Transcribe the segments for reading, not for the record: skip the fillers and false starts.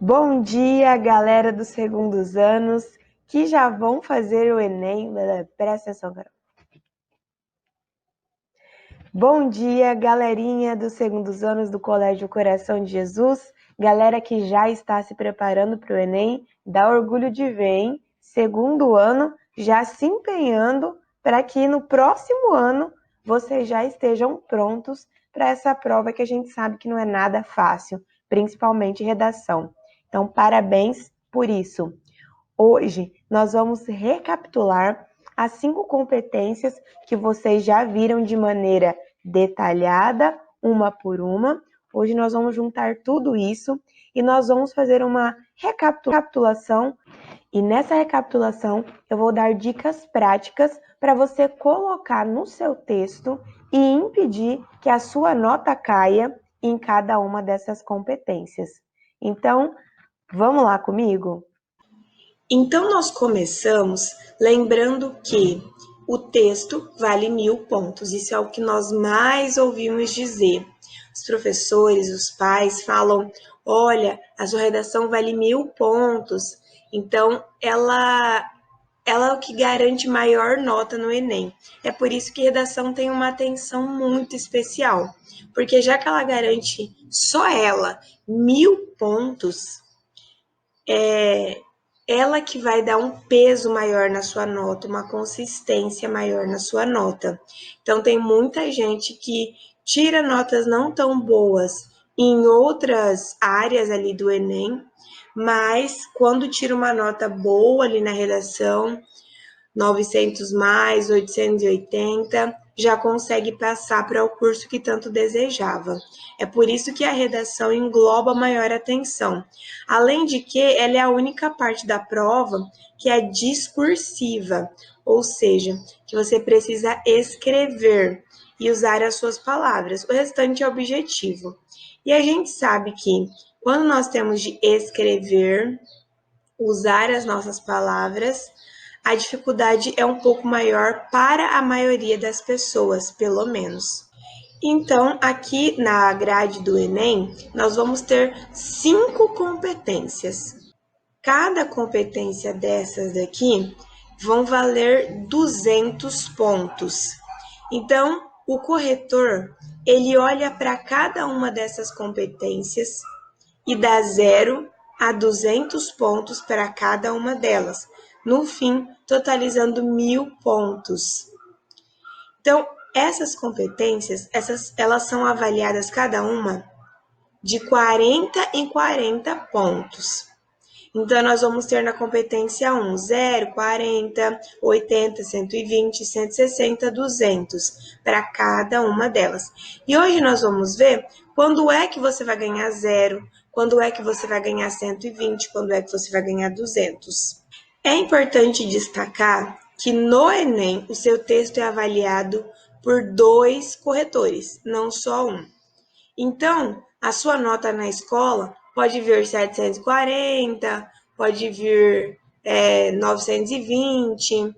Bom dia, galera dos segundos anos que já vão fazer o Enem. Presta atenção, Carol. Bom dia, galerinha dos segundos anos do Colégio Coração de Jesus. Galera que já está se preparando para o Enem, dá orgulho de ver, hein? Segundo ano, já se empenhando para que no próximo ano vocês já estejam prontos para essa prova que a gente sabe que não é nada fácil, principalmente redação. Então, parabéns por isso. Hoje, nós vamos recapitular as 5 competências que vocês já viram de maneira detalhada, uma por uma. Hoje nós vamos juntar tudo isso e nós vamos fazer uma recapitulação. E nessa recapitulação, eu vou dar dicas práticas para você colocar no seu texto e impedir que a sua nota caia em cada uma dessas competências. Então, vamos lá comigo? Então, nós começamos lembrando que o texto vale 1000 pontos. Isso é o que nós mais ouvimos dizer. Os professores, os pais falam, olha, a sua redação vale 1000 pontos. Então, ela é o que garante maior nota no Enem. É por isso que redação tem uma atenção muito especial. Porque já que ela garante só ela 1000 pontos, ela que vai dar um peso maior na sua nota, uma consistência maior na sua nota. Então, tem muita gente que tira notas não tão boas em outras áreas ali do Enem, mas quando tira uma nota boa ali na redação, 900 mais, 880, já consegue passar para o curso que tanto desejava. É por isso que a redação engloba maior atenção. Além de que ela é a única parte da prova que é discursiva, ou seja, que você precisa escrever e usar as suas palavras. O restante é objetivo. E a gente sabe que quando nós temos de escrever, usar as nossas palavras, a dificuldade é um pouco maior para a maioria das pessoas, pelo menos. Então, aqui na grade do Enem, nós vamos ter 5 competências. Cada competência dessas daqui vão valer 200 pontos. Então, o corretor, ele olha para cada uma dessas competências e dá 0 a 200 pontos para cada uma delas, no fim, totalizando 1000 pontos. Então, essas competências, elas são avaliadas cada uma de 40 em 40 pontos. Então, nós vamos ter na competência 1, 0, 40, 80, 120, 160, 200 para cada uma delas. E hoje nós vamos ver quando é que você vai ganhar 0, quando é que você vai ganhar 120, quando é que você vai ganhar 200. É importante destacar que no Enem o seu texto é avaliado por 2 corretores, não só um. Então, a sua nota na escola pode vir 740, pode vir 920.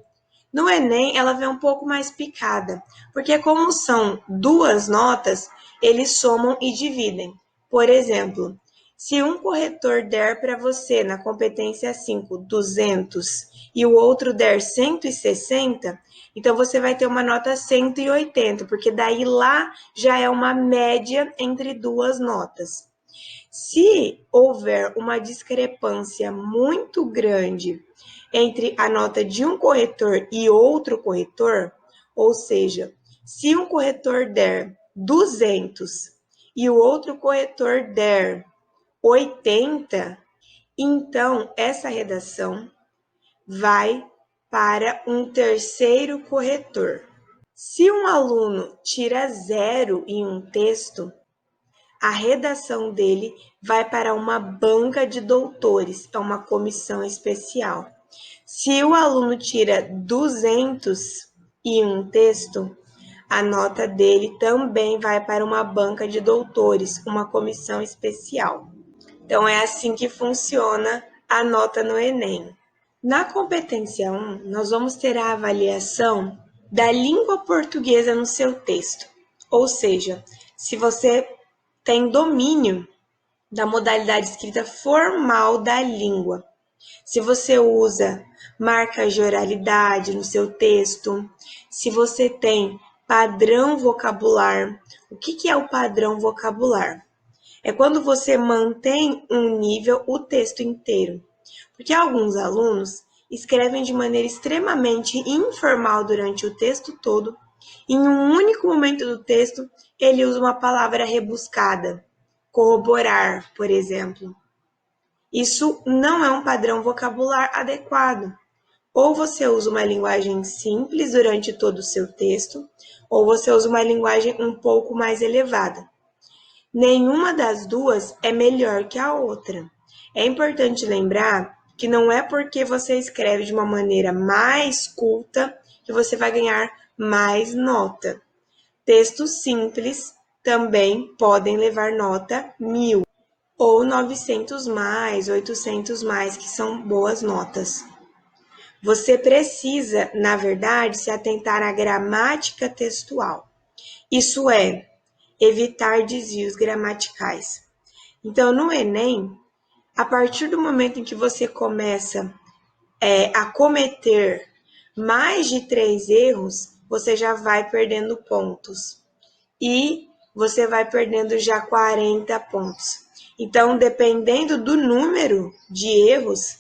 No Enem, ela vem um pouco mais picada, porque como são 2 notas, eles somam e dividem. Por exemplo, se um corretor der para você na competência 5, 200 e o outro der 160, então você vai ter uma nota 180, porque daí lá já é uma média entre 2 notas. Se houver uma discrepância muito grande entre a nota de um corretor e outro corretor, ou seja, se um corretor der 200 e o outro corretor der 80, então essa redação vai para um terceiro corretor. Se um aluno tira 0 em um texto, a redação dele vai para uma banca de doutores, é uma comissão especial. Se o aluno tira 200 em um texto, a nota dele também vai para uma banca de doutores, uma comissão especial. Então, é assim que funciona a nota no Enem. Na competência 1, nós vamos ter a avaliação da língua portuguesa no seu texto. Ou seja, se você tem domínio da modalidade escrita formal da língua. Se você usa marcas de oralidade no seu texto, se você tem padrão vocabular. O que é o padrão vocabular? É quando você mantém um nível o texto inteiro. Porque alguns alunos escrevem de maneira extremamente informal durante o texto todo, e em um único momento do texto ele usa uma palavra rebuscada, corroborar, por exemplo. Isso não é um padrão vocabular adequado. Ou você usa uma linguagem simples durante todo o seu texto, ou você usa uma linguagem um pouco mais elevada. Nenhuma das duas é melhor que a outra. É importante lembrar que não é porque você escreve de uma maneira mais culta que você vai ganhar mais nota. Textos simples também podem levar nota 1000 ou 900 mais, 800 mais, que são boas notas. Você precisa, na verdade, se atentar à gramática textual. Isso é, evitar desvios gramaticais. Então, no Enem, a partir do momento em que você começa a cometer mais de 3 erros, você já vai perdendo pontos. E você vai perdendo já 40 pontos. Então, dependendo do número de erros,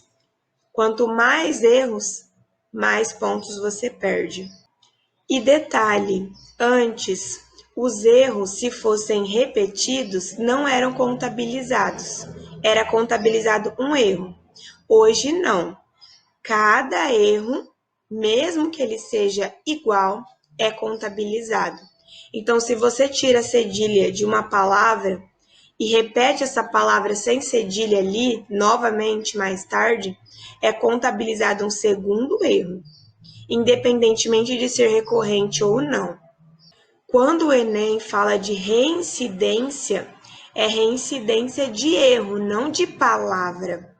quanto mais erros, mais pontos você perde. E detalhe, antes, os erros, se fossem repetidos, não eram contabilizados. Era contabilizado um erro. Hoje, não. Cada erro, mesmo que ele seja igual, é contabilizado. Então, se você tira a cedilha de uma palavra e repete essa palavra sem cedilha ali, novamente, mais tarde, é contabilizado um segundo erro, independentemente de ser recorrente ou não. Quando o Enem fala de reincidência, é reincidência de erro, não de palavra.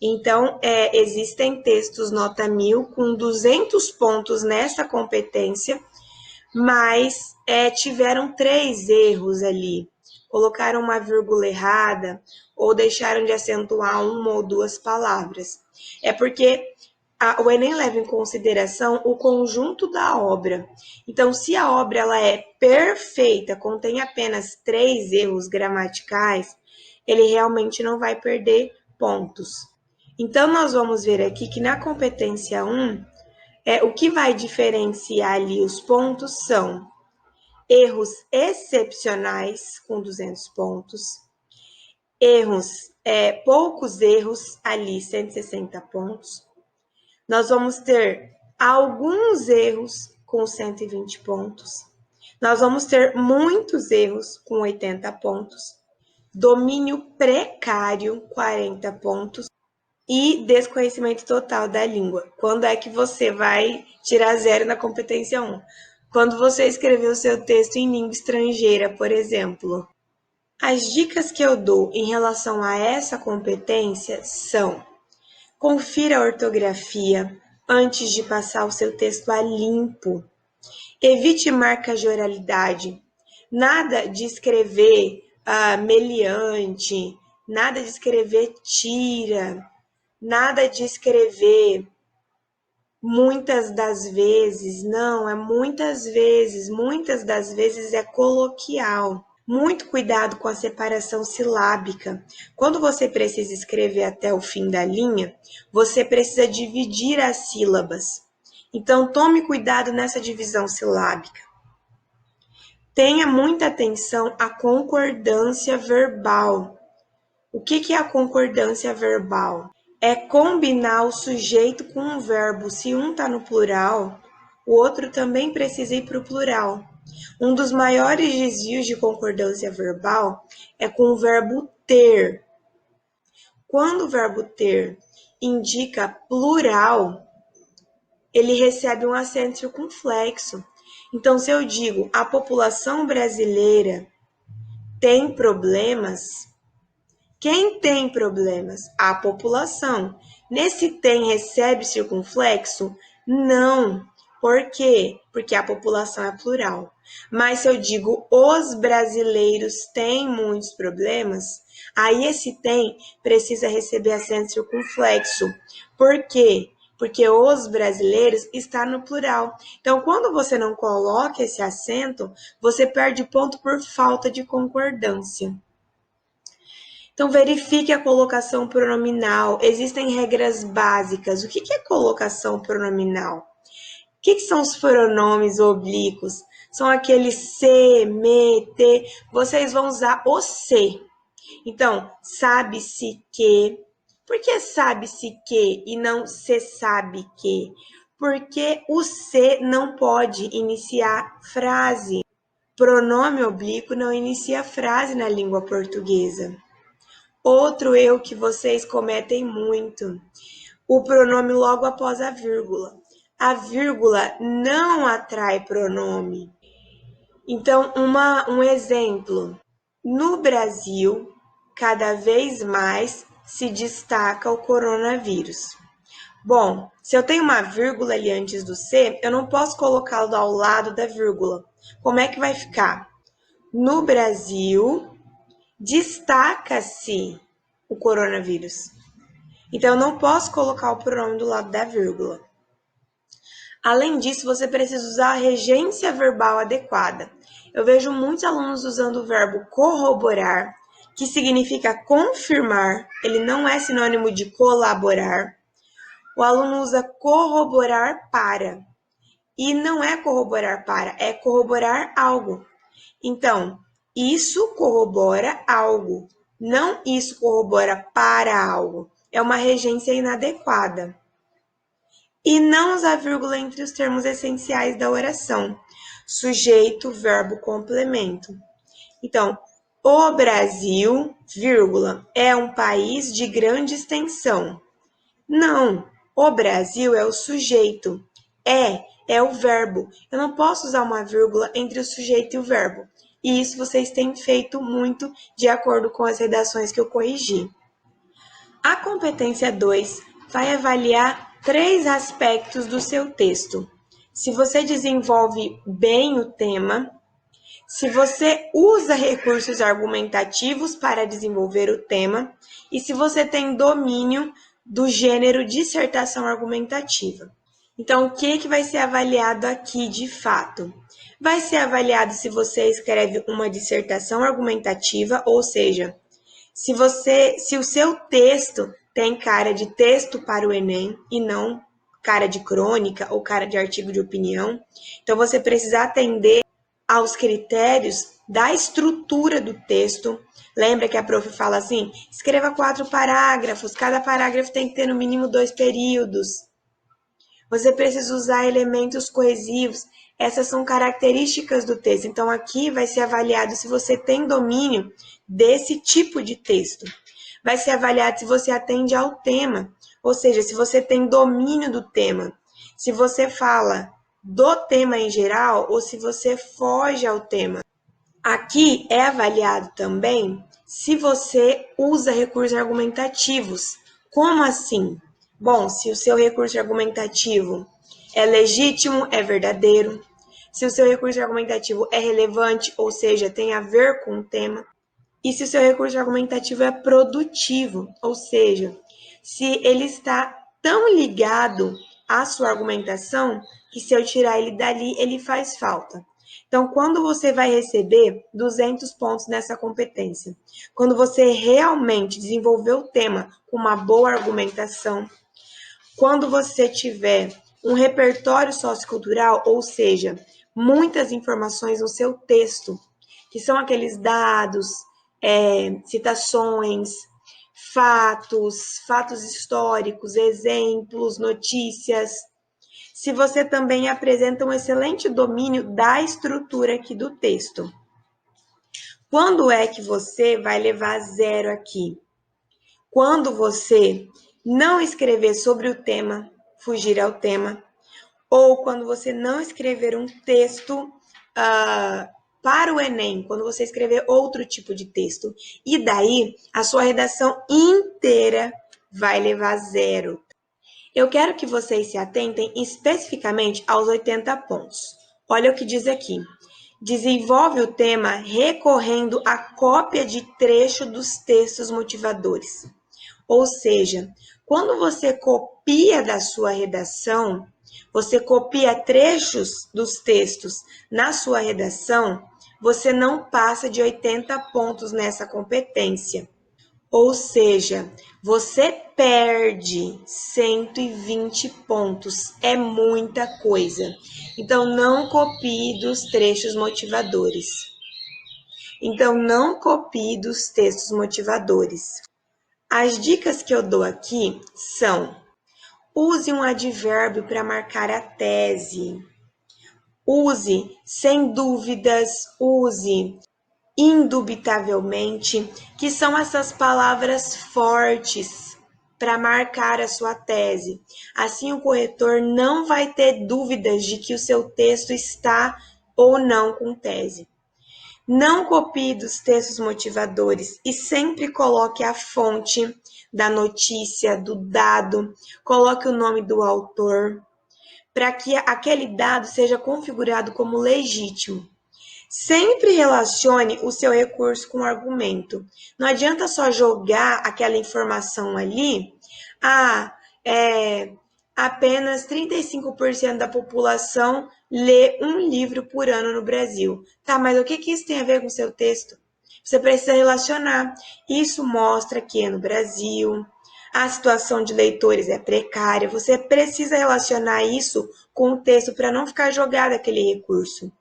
Então, existem textos nota 1000 com 200 pontos nessa competência, mas tiveram 3 erros ali. Colocaram uma vírgula errada ou deixaram de acentuar uma ou duas palavras. É porque o Enem leva em consideração o conjunto da obra. Então, se a obra ela é perfeita, contém apenas 3 erros gramaticais, ele realmente não vai perder pontos. Então, nós vamos ver aqui que na competência 1, o que vai diferenciar ali os pontos são erros excepcionais, com 200 pontos, poucos erros ali, 160 pontos. Nós vamos ter alguns erros com 120 pontos. Nós vamos ter muitos erros com 80 pontos. Domínio precário, 40 pontos. E desconhecimento total da língua. Quando é que você vai tirar 0 na competência 1? Quando você escreveu o seu texto em língua estrangeira, por exemplo. As dicas que eu dou em relação a essa competência são: confira a ortografia antes de passar o seu texto a limpo. Evite marcas de oralidade. Nada de escrever meliante, nada de escrever tira, nada de escrever muitas das vezes, não, é muitas das vezes é coloquial. Muito cuidado com a separação silábica. Quando você precisa escrever até o fim da linha, você precisa dividir as sílabas. Então, tome cuidado nessa divisão silábica. Tenha muita atenção à concordância verbal. O que é a concordância verbal? É combinar o sujeito com um verbo. Se um está no plural, o outro também precisa ir para o plural. Um dos maiores desvios de concordância verbal é com o verbo ter. Quando o verbo ter indica plural, ele recebe um acento circunflexo. Então, se eu digo a população brasileira tem problemas, quem tem problemas? A população. Nesse tem recebe circunflexo? Não. Por quê? Porque a população é plural. Mas se eu digo os brasileiros têm muitos problemas, aí esse tem precisa receber acento circunflexo. Por quê? Porque os brasileiros está no plural. Então, quando você não coloca esse acento, você perde ponto por falta de concordância. Então, verifique a colocação pronominal. Existem regras básicas. O que é colocação pronominal? O que são os pronomes oblíquos? São aqueles se, me, te. Vocês vão usar o se. Então, sabe-se que. Por que sabe-se que e não se sabe que? Porque o se não pode iniciar frase. Pronome oblíquo não inicia frase na língua portuguesa. Outro erro que vocês cometem muito: o pronome logo após a vírgula. A vírgula não atrai pronome. Então, um exemplo. No Brasil, cada vez mais se destaca o coronavírus. Bom, se eu tenho uma vírgula ali antes do C, eu não posso colocá-lo ao lado da vírgula. Como é que vai ficar? No Brasil, destaca-se o coronavírus. Então, eu não posso colocar o pronome do lado da vírgula. Além disso, você precisa usar a regência verbal adequada. Eu vejo muitos alunos usando o verbo corroborar, que significa confirmar, ele não é sinônimo de colaborar. O aluno usa corroborar para, e não é corroborar para, é corroborar algo. Então, isso corrobora algo, não isso corrobora para algo. É uma regência inadequada. E não usar vírgula entre os termos essenciais da oração. Sujeito, verbo, complemento. Então, o Brasil, vírgula, é um país de grande extensão. Não, o Brasil é o sujeito. É o verbo. Eu não posso usar uma vírgula entre o sujeito e o verbo. E isso vocês têm feito muito de acordo com as redações que eu corrigi. A competência 2 vai avaliar 3 aspectos do seu texto. Se você desenvolve bem o tema, se você usa recursos argumentativos para desenvolver o tema e se você tem domínio do gênero dissertação argumentativa. Então, o que vai ser avaliado aqui de fato? Vai ser avaliado se você escreve uma dissertação argumentativa, ou seja, se o seu texto tem cara de texto para o Enem e não cara de crônica ou cara de artigo de opinião, então você precisa atender aos critérios da estrutura do texto. Lembra que a prof fala assim, escreva 4 parágrafos, cada parágrafo tem que ter no mínimo 2 períodos. Você precisa usar elementos coesivos. Essas são características do texto. Então, aqui vai ser avaliado se você tem domínio desse tipo de texto. Vai ser avaliado se você atende ao tema, ou seja, se você tem domínio do tema. Se você fala do tema em geral ou se você foge ao tema. Aqui é avaliado também se você usa recursos argumentativos. Como assim? Bom, se o seu recurso argumentativo é legítimo, é verdadeiro. Se o seu recurso argumentativo é relevante, ou seja, tem a ver com o tema. E se o seu recurso argumentativo é produtivo, ou seja, se ele está tão ligado à sua argumentação que se eu tirar ele dali, ele faz falta. Então, quando você vai receber 200 pontos nessa competência? Quando você realmente desenvolveu o tema com uma boa argumentação, quando você tiver um repertório sociocultural, ou seja, muitas informações no seu texto, que são aqueles dados, citações, fatos históricos, exemplos, notícias. Se você também apresenta um excelente domínio da estrutura aqui do texto. Quando é que você vai levar 0 aqui? Quando você não escrever sobre o tema, fugir ao tema, ou quando você não escrever um texto para o Enem, quando você escrever outro tipo de texto. E daí, a sua redação inteira vai levar 0. Eu quero que vocês se atentem especificamente aos 80 pontos. Olha o que diz aqui. Desenvolve o tema recorrendo à cópia de trecho dos textos motivadores. Ou seja, quando você copia da sua redação, você copia trechos dos textos na sua redação, você não passa de 80 pontos nessa competência. Ou seja, você perde 120 pontos. É muita coisa. Então, não copie dos trechos motivadores. Então, não copie dos textos motivadores. As dicas que eu dou aqui são: use um advérbio para marcar a tese. Use sem dúvidas, use indubitavelmente, que são essas palavras fortes para marcar a sua tese. Assim, o corretor não vai ter dúvidas de que o seu texto está ou não com tese. Não copie dos textos motivadores e sempre coloque a fonte da notícia, do dado, coloque o nome do autor, para que aquele dado seja configurado como legítimo. Sempre relacione o seu recurso com o argumento. Não adianta só jogar aquela informação ali. Apenas 35% da população lê um livro por ano no Brasil. Tá, mas o que isso tem a ver com o seu texto? Você precisa relacionar. Isso mostra que no Brasil a situação de leitores é precária. Você precisa relacionar isso com o texto para não ficar jogado aquele recurso.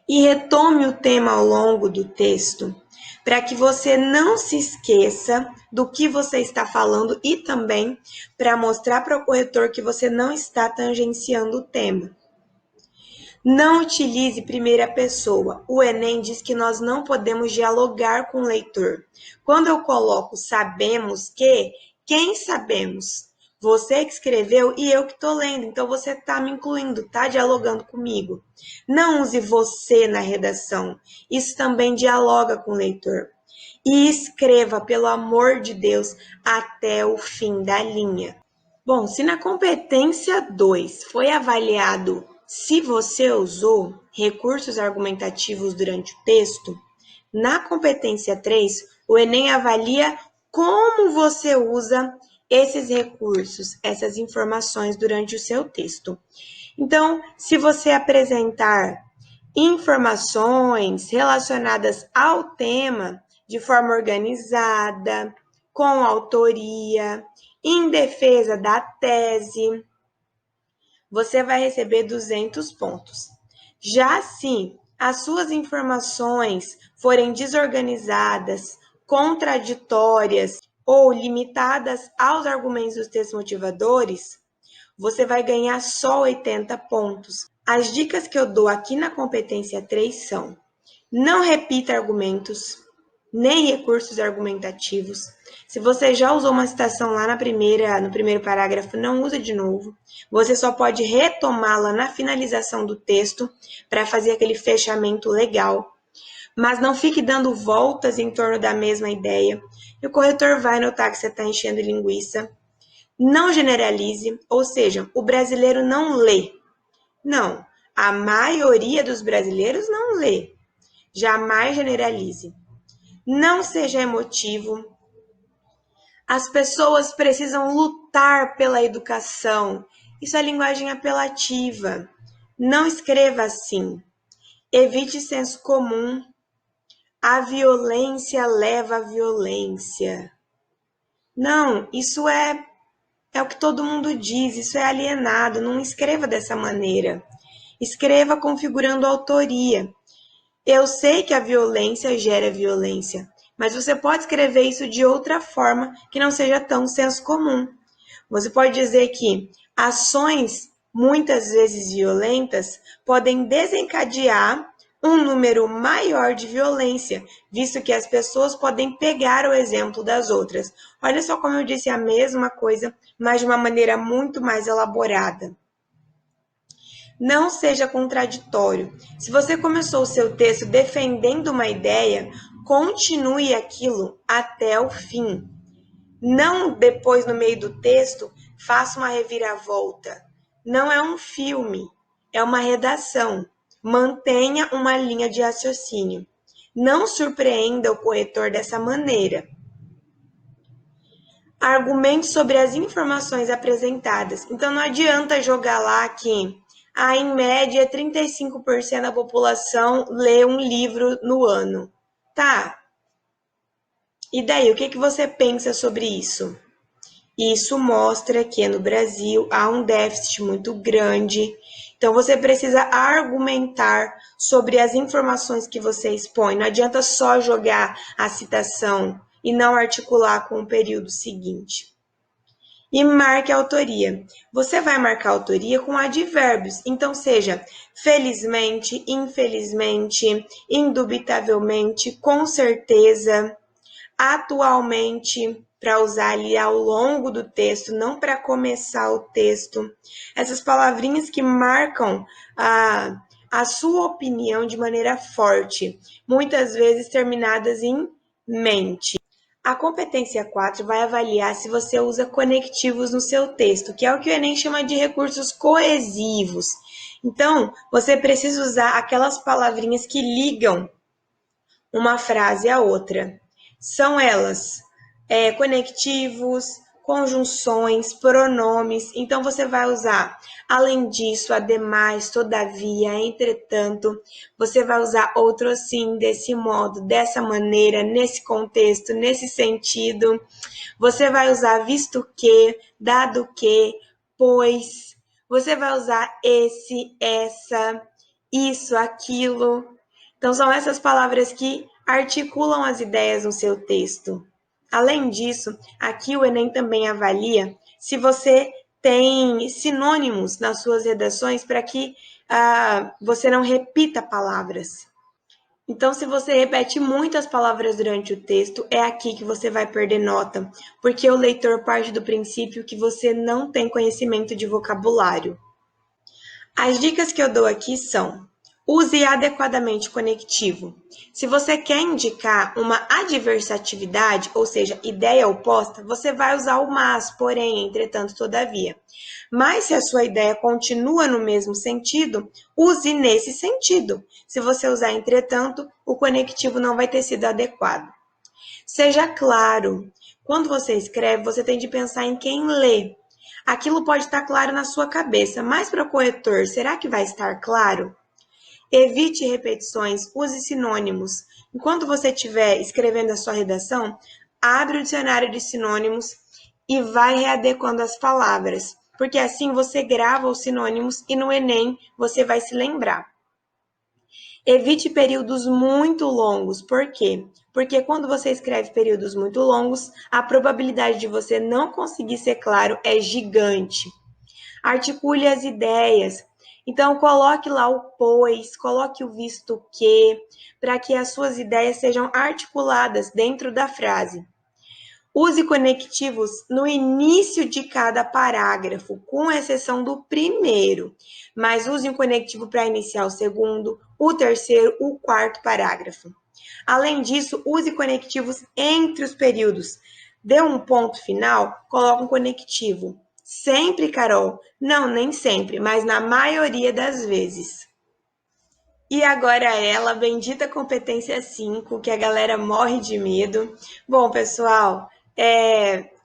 E retome o tema ao longo do texto, para que você não se esqueça do que você está falando e também para mostrar para o corretor que você não está tangenciando o tema. Não utilize primeira pessoa. O Enem diz que nós não podemos dialogar com o leitor. Quando eu coloco sabemos que, quem sabemos? Você que escreveu e eu que estou lendo, então você está me incluindo, está dialogando comigo. Não use você na redação, isso também dialoga com o leitor. E escreva, pelo amor de Deus, até o fim da linha. Bom, se na competência 2 foi avaliado se você usou recursos argumentativos durante o texto, na competência 3, o Enem avalia como você usa esses recursos, essas informações durante o seu texto. Então, se você apresentar informações relacionadas ao tema de forma organizada, com autoria, em defesa da tese, você vai receber 200 pontos. Já se as suas informações forem desorganizadas, contraditórias ou limitadas aos argumentos dos textos motivadores, você vai ganhar só 80 pontos. As dicas que eu dou aqui na competência 3 são: não repita argumentos, nem recursos argumentativos. Se você já usou uma citação lá no primeiro parágrafo, não usa de novo. Você só pode retomá-la na finalização do texto para fazer aquele fechamento legal. Mas não fique dando voltas em torno da mesma ideia. E o corretor vai notar que você está enchendo linguiça. Não generalize, ou seja, o brasileiro não lê. Não, a maioria dos brasileiros não lê. Jamais generalize. Não seja emotivo. As pessoas precisam lutar pela educação. Isso é linguagem apelativa. Não escreva assim. Evite senso comum. A violência leva à violência. Não, isso é o que todo mundo diz, isso é alienado. Não escreva dessa maneira. Escreva configurando autoria. Eu sei que a violência gera violência, mas você pode escrever isso de outra forma que não seja tão senso comum. Você pode dizer que ações muitas vezes violentas podem desencadear um número maior de violência, visto que as pessoas podem pegar o exemplo das outras. Olha só como eu disse a mesma coisa, mas de uma maneira muito mais elaborada. Não seja contraditório. Se você começou o seu texto defendendo uma ideia, continue aquilo até o fim. Não depois, no meio do texto, faça uma reviravolta. Não é um filme, é uma redação. Mantenha uma linha de raciocínio. Não surpreenda o corretor dessa maneira. Argumente sobre as informações apresentadas. Então, não adianta jogar lá que, em média, 35% da população lê um livro no ano. Tá. E daí, o que você pensa sobre isso? Isso mostra que no Brasil há um déficit muito grande. Então, você precisa argumentar sobre as informações que você expõe. Não adianta só jogar a citação e não articular com o período seguinte. E marque a autoria. Você vai marcar a autoria com advérbios. Então, seja felizmente, infelizmente, indubitavelmente, com certeza, atualmente, para usar ali ao longo do texto, não para começar o texto. Essas palavrinhas que marcam a sua opinião de maneira forte, muitas vezes terminadas em mente. A competência 4 vai avaliar se você usa conectivos no seu texto, que é o que o Enem chama de recursos coesivos. Então, você precisa usar aquelas palavrinhas que ligam uma frase à outra. São elas conectivos, conjunções, pronomes. Então, você vai usar, além disso, ademais, todavia, entretanto. Você vai usar outro assim, desse modo, dessa maneira, nesse contexto, nesse sentido. Você vai usar visto que, dado que, pois. Você vai usar esse, essa, isso, aquilo. Então, são essas palavras que articulam as ideias no seu texto. Além disso, aqui o Enem também avalia se você tem sinônimos nas suas redações para que você não repita palavras. Então, se você repete muitas palavras durante o texto, é aqui que você vai perder nota, porque o leitor parte do princípio que você não tem conhecimento de vocabulário. As dicas que eu dou aqui são: use adequadamente o conectivo. Se você quer indicar uma adversatividade, ou seja, ideia oposta, você vai usar o mas, porém, entretanto, todavia. Mas se a sua ideia continua no mesmo sentido, use nesse sentido. Se você usar entretanto, o conectivo não vai ter sido adequado. Seja claro. Quando você escreve, você tem de pensar em quem lê. Aquilo pode estar claro na sua cabeça, mas para o corretor, será que vai estar claro? Evite repetições, use sinônimos. Enquanto você estiver escrevendo a sua redação, abre o dicionário de sinônimos e vai readequando as palavras, porque assim você grava os sinônimos e no Enem você vai se lembrar. Evite períodos muito longos. Por quê? Porque quando você escreve períodos muito longos, a probabilidade de você não conseguir ser claro é gigante. Articule as ideias. Então, coloque lá o pois, coloque o visto que, para que as suas ideias sejam articuladas dentro da frase. Use conectivos no início de cada parágrafo, com exceção do primeiro, mas use um conectivo para iniciar o segundo, o terceiro, o quarto parágrafo. Além disso, use conectivos entre os períodos. Deu um ponto final, coloque um conectivo. Sempre, Carol? Não, nem sempre, mas na maioria das vezes. E agora ela, bendita competência 5, que a galera morre de medo. Bom, pessoal,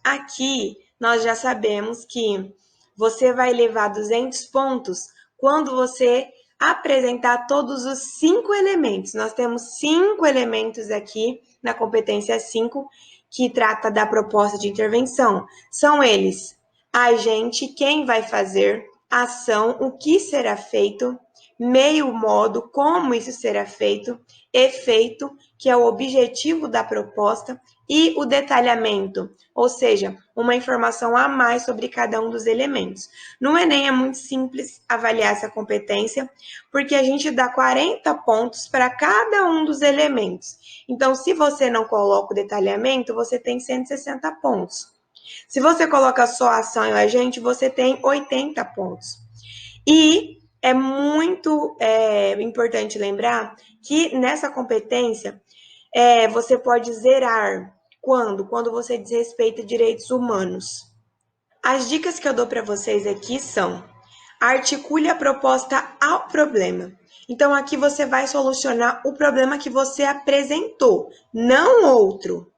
aqui nós já sabemos que você vai levar 200 pontos quando você apresentar todos os 5 elementos. Nós temos 5 elementos aqui na competência 5 que trata da proposta de intervenção. São eles: agente, quem vai fazer, ação, o que será feito, meio, modo, como isso será feito, efeito, que é o objetivo da proposta, e o detalhamento, ou seja, uma informação a mais sobre cada um dos elementos. No Enem é muito simples avaliar essa competência, porque a gente dá 40 pontos para cada um dos elementos. Então, se você não coloca o detalhamento, você tem 160 pontos. Se você coloca só a ação e o agente, você tem 80 pontos. E é muito importante lembrar que nessa competência você pode zerar quando você desrespeita direitos humanos. As dicas que eu dou para vocês aqui são: articule a proposta ao problema. Então, aqui você vai solucionar o problema que você apresentou, não outro.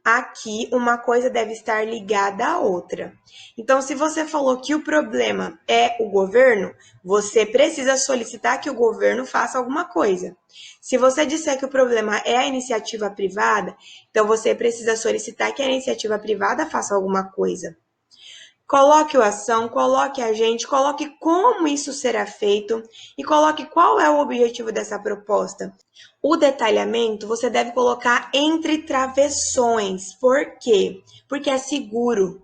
Aqui, uma coisa deve estar ligada à outra. Então, se você falou que o problema é o governo, você precisa solicitar que o governo faça alguma coisa. Se você disser que o problema é a iniciativa privada, então você precisa solicitar que a iniciativa privada faça alguma coisa. Coloque o ação, coloque agente, coloque como isso será feito e coloque qual é o objetivo dessa proposta. O detalhamento você deve colocar entre travessões. Por quê? Porque é seguro.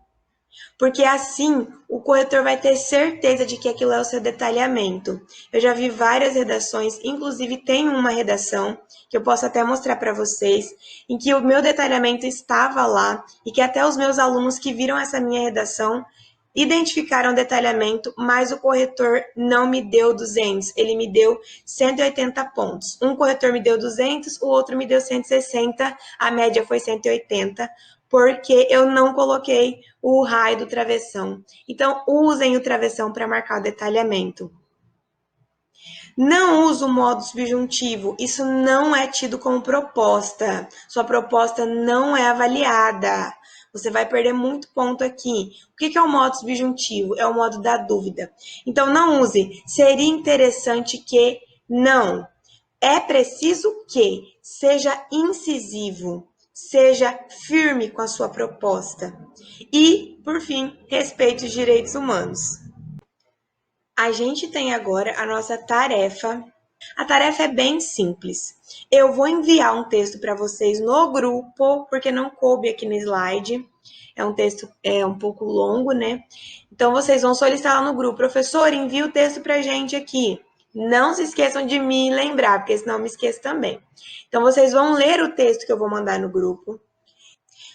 Porque assim o corretor vai ter certeza de que aquilo é o seu detalhamento. Eu já vi várias redações, inclusive tem uma redação que eu posso até mostrar para vocês, em que o meu detalhamento estava lá e que até os meus alunos que viram essa minha redação identificaram o detalhamento, mas o corretor não me deu 200, ele me deu 180 pontos. Um corretor me deu 200, o outro me deu 160, a média foi 180, porque eu não coloquei o raio do travessão. Então, usem o travessão para marcar o detalhamento. Não use o modo subjuntivo, isso não é tido como proposta. Sua proposta não é avaliada. Você vai perder muito ponto aqui. O que é o modo subjuntivo? É o modo da dúvida. Então, não use. Seria interessante que não. É preciso que seja incisivo, seja firme com a sua proposta. E, por fim, respeite os direitos humanos. A gente tem agora a nossa tarefa. A tarefa é bem simples. Eu vou enviar um texto para vocês no grupo, porque não coube aqui no slide. É um texto um pouco longo, né? Então, vocês vão solicitar lá no grupo. Professor, envia o texto para a gente aqui. Não se esqueçam de me lembrar, porque senão eu me esqueço também. Então, vocês vão ler o texto que eu vou mandar no grupo.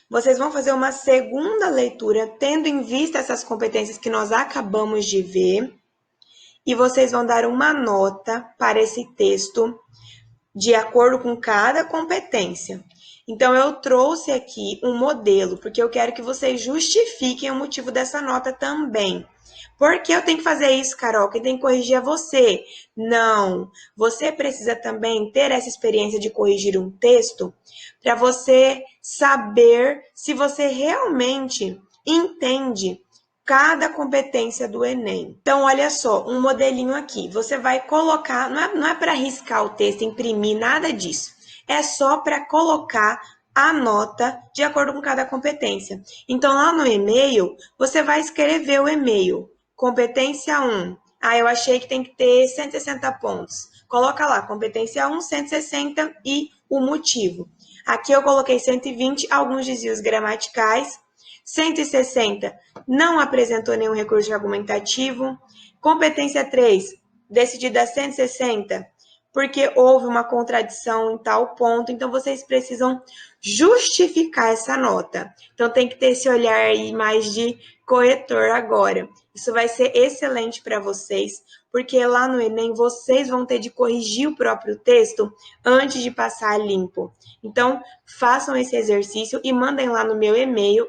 Vocês vão fazer uma segunda leitura, tendo em vista essas competências que nós acabamos de ver. E vocês vão dar uma nota para esse texto de acordo com cada competência. Então, eu trouxe aqui um modelo, porque eu quero que vocês justifiquem o motivo dessa nota também. Por que eu tenho que fazer isso, Carol? Quem tem que corrigir é você. Não, você precisa também ter essa experiência de corrigir um texto para você saber se você realmente entende cada competência do Enem. Então, olha só, um modelinho aqui. Você vai colocar, não é para riscar o texto, imprimir, nada disso. É só para colocar a nota de acordo com cada competência. Então, lá no e-mail, você vai escrever o e-mail. Competência 1. Ah, eu achei que tem que ter 160 pontos. Coloca lá, competência 1, 160 e o motivo. Aqui eu coloquei 120, alguns desvios gramaticais. 160, não apresentou nenhum recurso argumentativo. Competência 3, decidida 160, porque houve uma contradição em tal ponto. Então, vocês precisam justificar essa nota. Então, tem que ter esse olhar aí mais de corretor agora. Isso vai ser excelente para vocês, porque lá no Enem vocês vão ter de corrigir o próprio texto antes de passar limpo. Então, façam esse exercício e mandem lá no meu e-mail.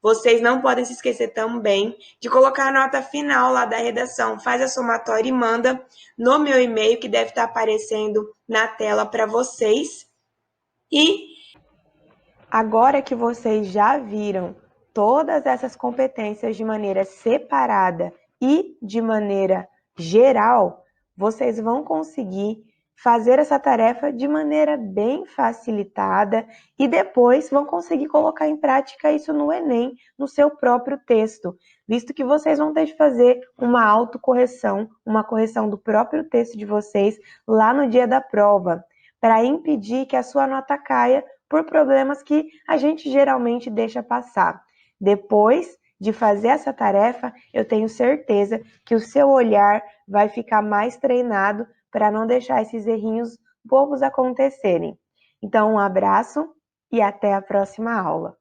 Vocês não podem se esquecer também de colocar a nota final lá da redação. Faz a somatória e manda no meu e-mail, que deve estar aparecendo na tela para vocês. E agora que vocês já viram todas essas competências de maneira separada e de maneira geral, vocês vão conseguir fazer essa tarefa de maneira bem facilitada e depois vão conseguir colocar em prática isso no Enem, no seu próprio texto, visto que vocês vão ter de fazer uma autocorreção, uma correção do próprio texto de vocês lá no dia da prova, para impedir que a sua nota caia por problemas que a gente geralmente deixa passar. Depois de fazer essa tarefa, eu tenho certeza que o seu olhar vai ficar mais treinado para não deixar esses errinhos bobos acontecerem. Então, um abraço e até a próxima aula.